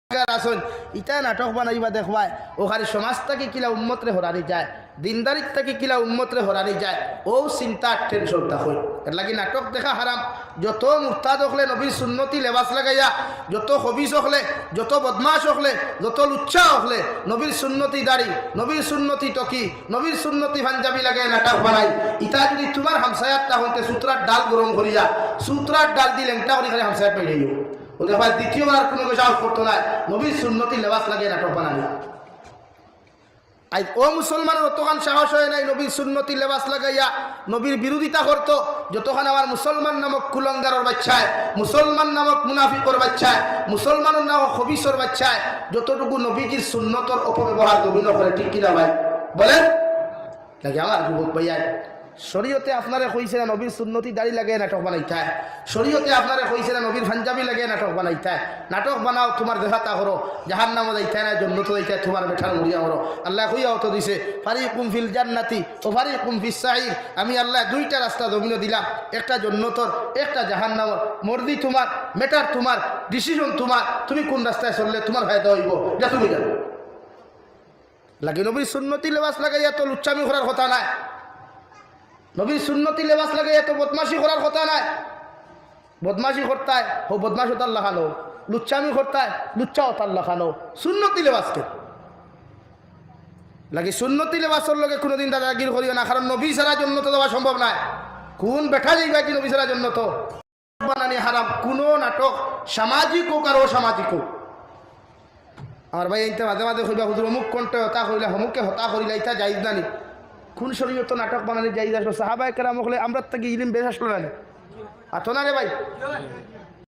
আসুন ইটা নাটক বানাইবা দেখবাই ওখানে সমাজ থেকে কিলা উন্মতরে হরানি যায়, দিনদারির থেকে কিলা উন্মতরে হরানি যায়, ও চিন্তা টেনশনটা হয়। এর লাগি নাটক দেখা হারাম। যত মুরতাদ হকলে নবীর সুন্নতি লেবাস লাগাইয়া, যত হবিস হকলে, যত বদমাশ হকলে, যত লুচ্ছা হকলে নবীর সুন্নতি দাড়ি, নবীর সুন্নতি টকি, নবীর সুন্নতি পাঞ্জাবি লাগাই নাটক বানাই, ইটা যদি তোমার হামসায়াতটা হতে সূত্রার ডাল গরম করিয়া সূত্রার ডাল দিয়ে লেংটা করে খালি হামসায়াত পেয়ে যাইও। ওদের ভাই দ্বিতীয়বার কোনো সাহস করতো না নবীর সুন্নতি লেবাস লাগিয়ে নাটক বানানি। ও মুসলমানের অতখান সাহস হয় নাই নবীর সুন্নতি লেবাস লাগাইয়া নবীর বিরোধিতা করতো, যতক্ষণ আমার মুসলমান নামক কুলঙ্গারের বাচ্চায়, মুসলমান নামক মুনাফিকর বাচ্চায়, মুসলমানের নামক হবিসর বাচ্চায় যতটুকু নবীজির সুন্নতর অপব্যবহার নবীন করে, ঠিক কিনা ভাই বলেন? লাগে আমার যুবক ভাইয়া, শরীয়তে আপনারে কইছে না নবীর সুন্নতি দাড়ি লাগিয়ে নাটক বানাইতে হয়, শরীয়তে আপনারে কইছে না নবীর পাঞ্জাবি লাগিয়ে নাটক বানাইতে হয়। নাটক বানাও, তোমার দেহাতা করো, জাহান্নামে যাইতে না, জন্নত যাইতে তোমার বেঠার মুড়িয়া করো। আল্লাহ কইয়াও তো দিছে ফারিকুম ফিল জান্নাতি ও ফারিকুম ফিস সাঈর। আমি আল্লাহ দুইটা রাস্তা জমিনে দিলাম, একটা জন্নতর, একটা জাহান্নামর। মর্জি তোমার, মেটার তোমার, ডিসিশন তোমার, তুমি কোন রাস্তায় চললে তোমার ফায়দা হইব যা তুমি জানো। লাগে নবীর সুন্নতি লেবাস লাগাইয়া তো লুচ্চামি করার কথা নাই, নবীর সুন্নতি লেবাস লাগে এত বদমাশি করার কথা নাই। বদমাশি করতায় হো বদমাশ হতার লাখানো, লুচ্চামি করতায় লুচ্চা হতার লাখানো, সুন্নতি লেবাসকে লাগে। সুন্নতি লেবাসের লগে কোনোদিন দাদাগির করিও না, কারণ নবী ছাড়া জন্য তো দেওয়া সম্ভব নয়। কোন বেঠা যাইবা কি নবী ছাড়া জন্য তো বানানি হারাম। কোনো নাটক সামাজিক হোক আর অসামাজিক হোক। আমার ভাই এইটা মাঝে মাঝে কইবা হুজুর অমুক কণ্ঠে হতা করিলা, হমুকে হতা করিলা, ইটা যাইজ নানি? কোন শরীয়ত নাটক বানানি যাইজ আসলো? সাহাবায়ে কেরাম হলে আমরা থেকে ইলিম বেশ আসলো না, আতো না রে ভাই?